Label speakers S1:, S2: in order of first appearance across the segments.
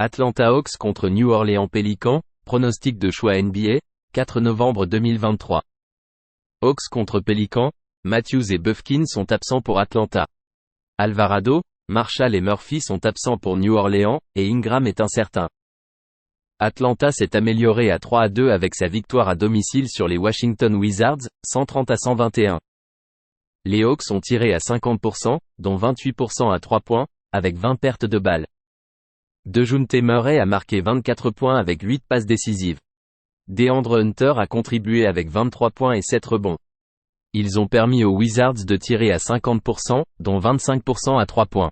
S1: Atlanta Hawks contre New Orleans Pelicans, pronostic de choix NBA, 4 novembre 2023. Hawks contre Pelicans, Matthews et Bufkin sont absents pour Atlanta. Alvarado, Marshall et Murphy sont absents pour New Orleans, et Ingram est incertain. Atlanta s'est amélioré à 3-2 avec sa victoire à domicile sur les Washington Wizards, 130-121. Les Hawks ont tiré à 50%, dont 28% à 3 points, avec 20 pertes de balles. DeJounte Murray a marqué 24 points avec 8 passes décisives. DeAndre Hunter a contribué avec 23 points et 7 rebonds. Ils ont permis aux Wizards de tirer à 50%, dont 25% à 3 points.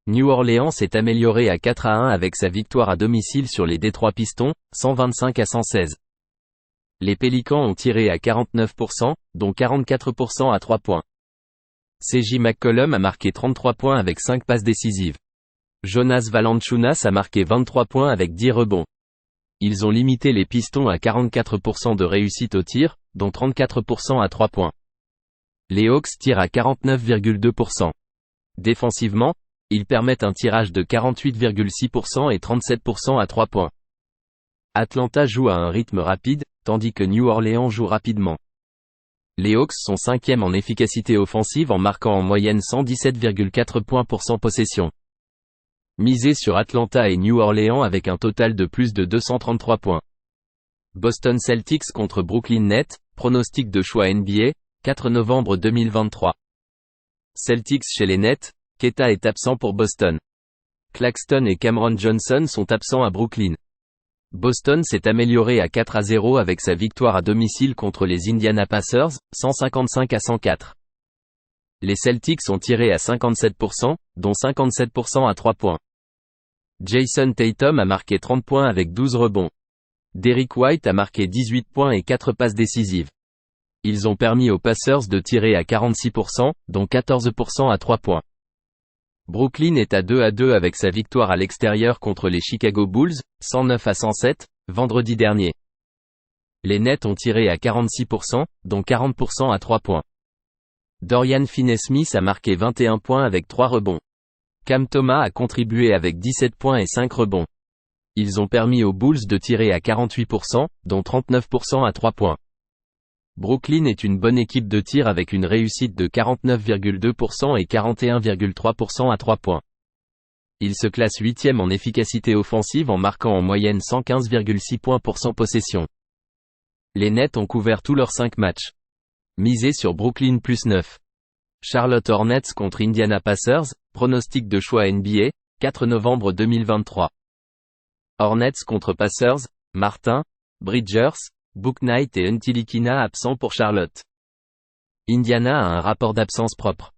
S1: New Orleans s'est amélioré à 4-1 avec sa victoire à domicile sur les Détroit Pistons, 125-116. Les Pélicans ont tiré à 49%, dont 44% à 3 points. C.J. McCollum a marqué 33 points avec 5 passes décisives. Jonas Valanciunas a marqué 23 points avec 10 rebonds. Ils ont limité les Pistons à 44% de réussite au tir, dont 34% à 3 points. Les Hawks tirent à 49,2%. Défensivement, ils permettent un tirage de 48,6% et 37% à 3 points. Atlanta joue à un rythme rapide, tandis que New Orleans joue rapidement. Les Hawks sont 5e en efficacité offensive en marquant en moyenne 117,4 points pour 100 possessions. Misez sur Atlanta et New Orleans avec un total de plus de 233 points. Boston Celtics contre Brooklyn Nets, pronostic de choix NBA, 4 novembre 2023. Celtics chez les Nets, Keta est absent pour Boston. Claxton et Cameron Johnson sont absents à Brooklyn. Boston s'est amélioré à 4-0 avec sa victoire à domicile contre les Indiana Pacers, 155-104. Les Celtics ont tiré à 57%, dont 57% à 3 points. Jason Tatum a marqué 30 points avec 12 rebonds. Derrick White a marqué 18 points et 4 passes décisives. Ils ont permis aux Pacers de tirer à 46%, dont 14% à 3 points. Brooklyn est à 2-2 avec sa victoire à l'extérieur contre les Chicago Bulls, 109-107, vendredi dernier. Les Nets ont tiré à 46%, dont 40% à 3 points. Dorian Finney-Smith a marqué 21 points avec 3 rebonds. Cam Thomas a contribué avec 17 points et 5 rebonds. Ils ont permis aux Bulls de tirer à 48%, dont 39% à 3 points. Brooklyn est une bonne équipe de tir avec une réussite de 49,2% et 41,3% à 3 points. Il se classe 8e en efficacité offensive en marquant en moyenne 115,6 points pour 100 possessions. Les Nets ont couvert tous leurs 5 matchs. Misez sur Brooklyn plus 9. Charlotte Hornets contre Indiana Pacers, pronostic de choix NBA, 4 novembre 2023. Hornets contre Pacers, Martin, Bridgers, Bouknight et Ntilikina absents pour Charlotte. Indiana a un rapport d'absence propre.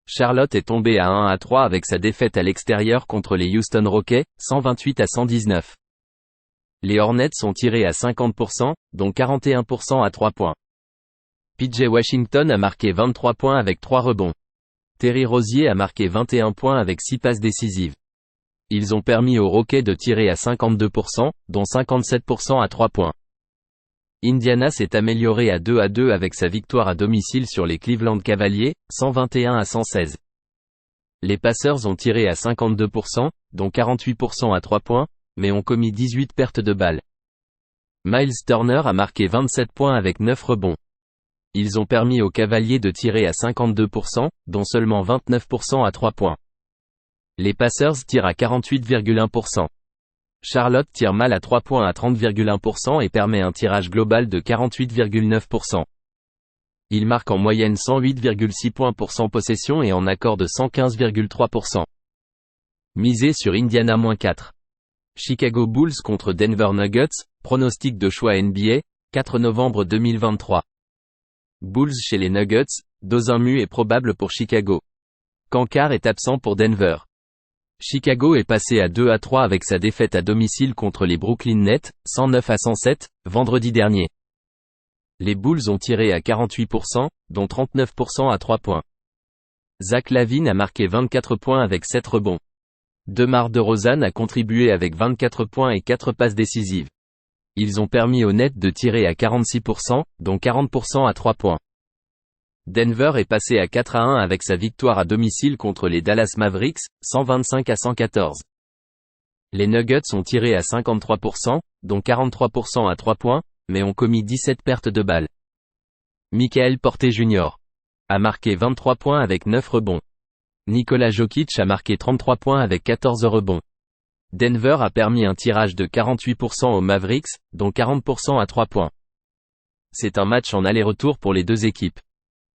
S1: Charlotte est tombée à 1-3 avec sa défaite à l'extérieur contre les Houston Rockets, 128-119. Les Hornets sont tirés à 50%, dont 41% à 3 points. PJ Washington a marqué 23 points avec 3 rebonds. Terry Rozier a marqué 21 points avec 6 passes décisives. Ils ont permis aux Rockets de tirer à 52%, dont 57% à 3 points. Indiana s'est amélioré à 2-2 avec sa victoire à domicile sur les Cleveland Cavaliers, 121-116. Les Pacers ont tiré à 52%, dont 48% à 3 points, mais ont commis 18 pertes de balles. Miles Turner a marqué 27 points avec 9 rebonds. Ils ont permis aux Cavaliers de tirer à 52%, dont seulement 29% à 3 points. Les Pacers tirent à 48,1%. Charlotte tire mal à 3 points à 30,1% et permet un tirage global de 48,9%. Il marque en moyenne 108,6 points pour 100 possessions et en accorde 115,3%. Misez sur Indiana-4. Chicago Bulls contre Denver Nuggets, pronostic de choix NBA, 4 novembre 2023. Bulls chez les Nuggets, Dosunmu est probable pour Chicago. Kangar est absent pour Denver. Chicago est passé à 2-3 avec sa défaite à domicile contre les Brooklyn Nets, 109-107, vendredi dernier. Les Bulls ont tiré à 48%, dont 39% à 3 points. Zach LaVine a marqué 24 points avec 7 rebonds. DeMar DeRozan a contribué avec 24 points et 4 passes décisives. Ils ont permis aux Nets de tirer à 46%, dont 40% à 3 points. Denver est passé à 4-1 avec sa victoire à domicile contre les Dallas Mavericks, 125-114. Les Nuggets ont tiré à 53%, dont 43% à 3 points, mais ont commis 17 pertes de balles. Michael Porter Jr. a marqué 23 points avec 9 rebonds. Nikola Jokic a marqué 33 points avec 14 rebonds. Denver a permis un tirage de 48% aux Mavericks, dont 40% à 3 points. C'est un match en aller-retour pour les deux équipes.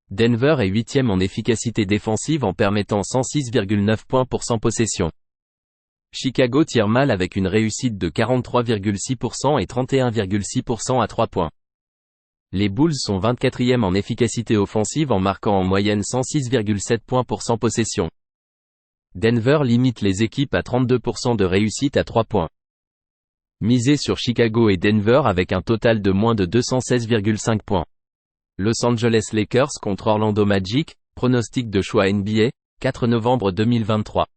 S1: Denver est 8e en efficacité défensive en permettant 106,9 points pour 100 possessions. Chicago tire mal avec une réussite de 43,6% et 31,6% à 3 points. Les Bulls sont 24e en efficacité offensive en marquant en moyenne 106,7 points pour 100 possessions. Denver limite les équipes à 32% de réussite à 3 points. Misez sur Chicago et Denver avec un total de moins de 216,5 points. Los Angeles Lakers contre Orlando Magic, pronostic de choix NBA, 4 novembre 2023.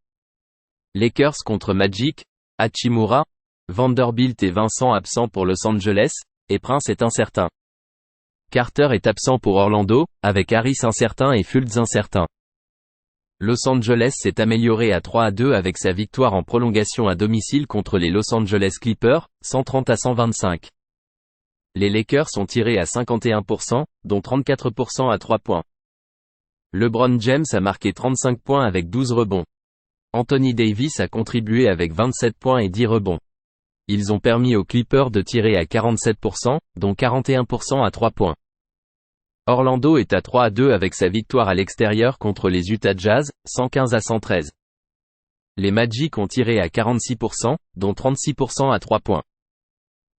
S1: Lakers contre Magic, Hachimura, Vanderbilt et Vincent absents pour Los Angeles, et Prince est incertain. Carter est absent pour Orlando, avec Harris incertain et Fultz incertain. Los Angeles s'est amélioré à 3-2 avec sa victoire en prolongation à domicile contre les Los Angeles Clippers, 130-125. Les Lakers ont tiré à 51%, dont 34% à 3 points. LeBron James a marqué 35 points avec 12 rebonds. Anthony Davis a contribué avec 27 points et 10 rebonds. Ils ont permis aux Clippers de tirer à 47%, dont 41% à 3 points. Orlando est à 3-2 avec sa victoire à l'extérieur contre les Utah Jazz, 115-113. Les Magic ont tiré à 46%, dont 36% à 3 points.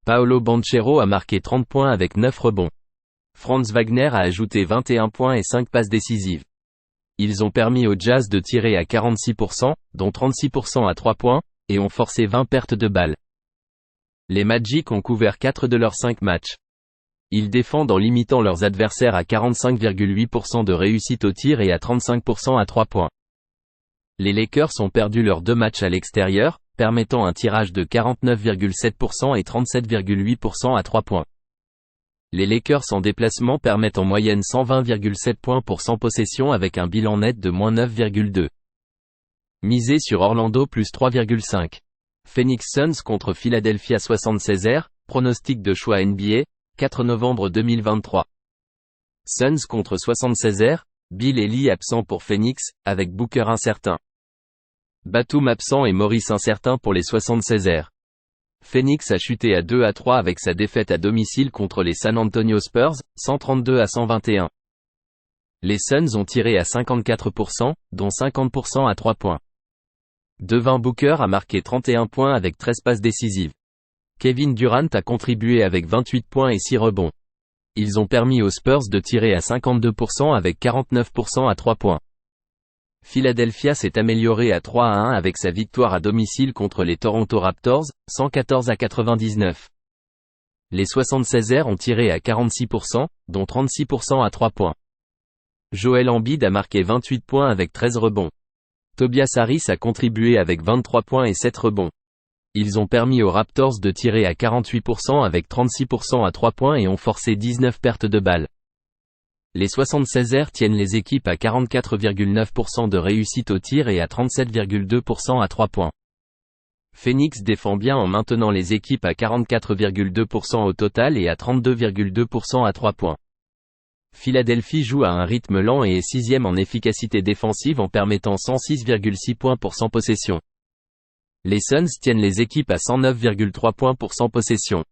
S1: Paolo Banchero a marqué 30 points avec 9 rebonds. Franz Wagner a ajouté 21 points et 5 passes décisives. Ils ont permis aux Jazz de tirer à 46%, dont 36% à 3 points, et ont forcé 20 pertes de balles. Les Magic ont couvert 4 de leurs 5 matchs. Ils défendent en limitant leurs adversaires à 45,8% de réussite au tir et à 35% à 3 points. Les Lakers ont perdu leurs 2 matchs à l'extérieur, permettant un tirage de 49,7% et 37,8% à 3 points. Les Lakers en déplacement permettent en moyenne 120,7 points pour 100 possessions avec un bilan net de -9,2. Misez sur Orlando plus 3,5. Phoenix Suns contre Philadelphia 76ers, pronostic de choix NBA, 4 novembre 2023. Suns contre 76ers, Bill et Lee absents pour Phoenix, avec Booker incertain. Batum absent et Morris incertain pour les 76ers. Phoenix a chuté à 2-3 avec sa défaite à domicile contre les San Antonio Spurs, 132-121. Les Suns ont tiré à 54%, dont 50% à 3 points. Devin Booker a marqué 31 points avec 13 passes décisives. Kevin Durant a contribué avec 28 points et 6 rebonds. Ils ont permis aux Spurs de tirer à 52% avec 49% à 3 points. Philadelphia s'est amélioré à 3-1 avec sa victoire à domicile contre les Toronto Raptors, 114-99. Les 76ers ont tiré à 46%, dont 36% à 3 points. Joel Embiid a marqué 28 points avec 13 rebonds. Tobias Harris a contribué avec 23 points et 7 rebonds. Ils ont permis aux Raptors de tirer à 48% avec 36% à 3 points et ont forcé 19 pertes de balles. Les 76ers tiennent les équipes à 44,9% de réussite au tir et à 37,2% à 3 points. Phoenix défend bien en maintenant les équipes à 44,2% au total et à 32,2% à 3 points. Philadelphie joue à un rythme lent et est 6e en efficacité défensive en permettant 106,6 points pour 100 possessions. Les Suns tiennent les équipes à 109,3 points pour 100 possessions.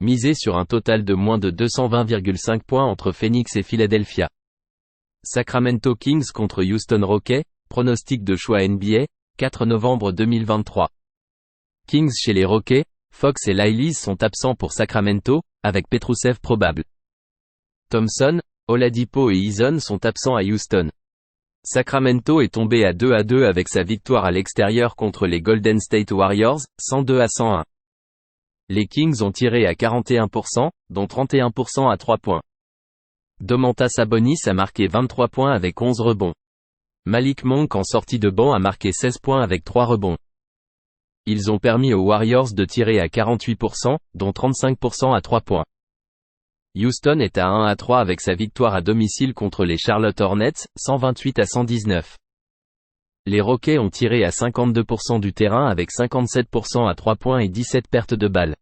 S1: Misez sur un total de moins de 220,5 points entre Phoenix et Philadelphia. Sacramento Kings contre Houston Rockets, pronostic de choix NBA, 4 novembre 2023. Kings chez les Rockets, Fox et Lyles sont absents pour Sacramento, avec Petrousev probable. Thompson, Oladipo et Eason sont absents à Houston. Sacramento est tombé à 2-2 avec sa victoire à l'extérieur contre les Golden State Warriors, 102-101. Les Kings ont tiré à 41%, dont 31% à 3 points. Domantas Sabonis a marqué 23 points avec 11 rebonds. Malik Monk en sortie de banc a marqué 16 points avec 3 rebonds. Ils ont permis aux Warriors de tirer à 48%, dont 35% à 3 points. Houston est à 1-3 avec sa victoire à domicile contre les Charlotte Hornets, 128-119. Les Rockets ont tiré à 52% du terrain avec 57% à 3 points et 17 pertes de balles.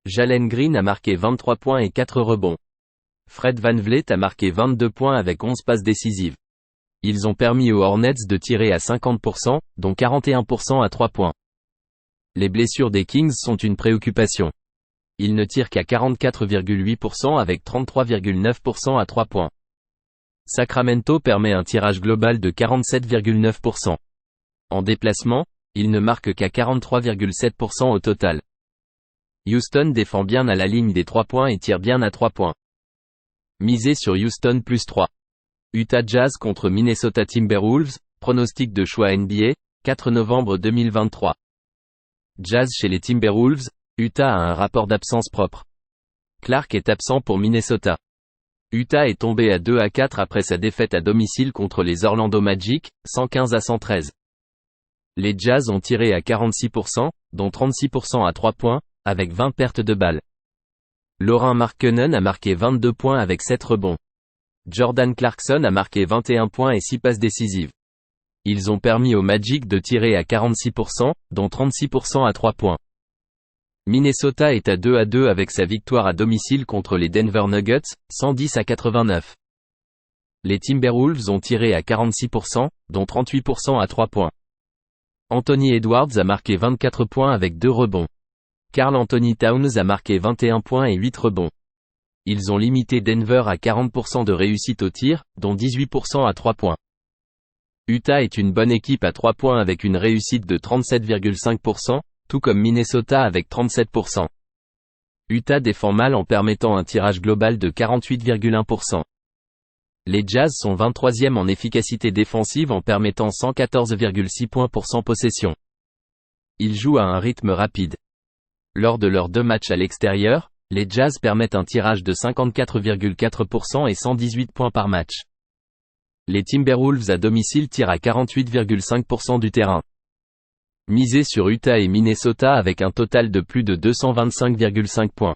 S1: Jalen Green a marqué 23 points et 4 rebonds. Fred VanVleet a marqué 22 points avec 11 passes décisives. Ils ont permis aux Hornets de tirer à 50%, dont 41% à 3 points. Les blessures des Kings sont une préoccupation. Ils ne tirent qu'à 44,8% avec 33,9% à 3 points. Sacramento permet un tirage global de 47,9%. En déplacement, ils ne marquent qu'à 43,7% au total. Houston défend bien à la ligne des 3 points et tire bien à 3 points. Misez sur Houston plus 3. Utah Jazz contre Minnesota Timberwolves, pronostic de choix NBA, 4 novembre 2023. Jazz chez les Timberwolves, Utah a un rapport d'absence propre. Clark est absent pour Minnesota. Utah est tombé à 2-4 après sa défaite à domicile contre les Orlando Magic, 115-113. Les Jazz ont tiré à 46%, dont 36% à 3 points, avec 20 pertes de balles. Lauren Markkanen a marqué 22 points avec 7 rebonds. Jordan Clarkson a marqué 21 points et 6 passes décisives. Ils ont permis au Magic de tirer à 46%, dont 36% à 3 points. Minnesota est à 2-2 avec sa victoire à domicile contre les Denver Nuggets, 110-89. Les Timberwolves ont tiré à 46%, dont 38% à 3 points. Anthony Edwards a marqué 24 points avec 2 rebonds. Karl Anthony Towns a marqué 21 points et 8 rebonds. Ils ont limité Denver à 40% de réussite au tir, dont 18% à 3 points. Utah est une bonne équipe à 3 points avec une réussite de 37,5%, tout comme Minnesota avec 37%. Utah défend mal en permettant un tirage global de 48,1%. Les Jazz sont 23e en efficacité défensive en permettant 114,6 points pour 100 possessions. Ils jouent à un rythme rapide. Lors de leurs 2 matchs à l'extérieur, les Jazz permettent un tirage de 54,4% et 118 points par match. Les Timberwolves à domicile tirent à 48,5% du terrain. Misez sur Utah et Minnesota avec un total de plus de 225,5 points.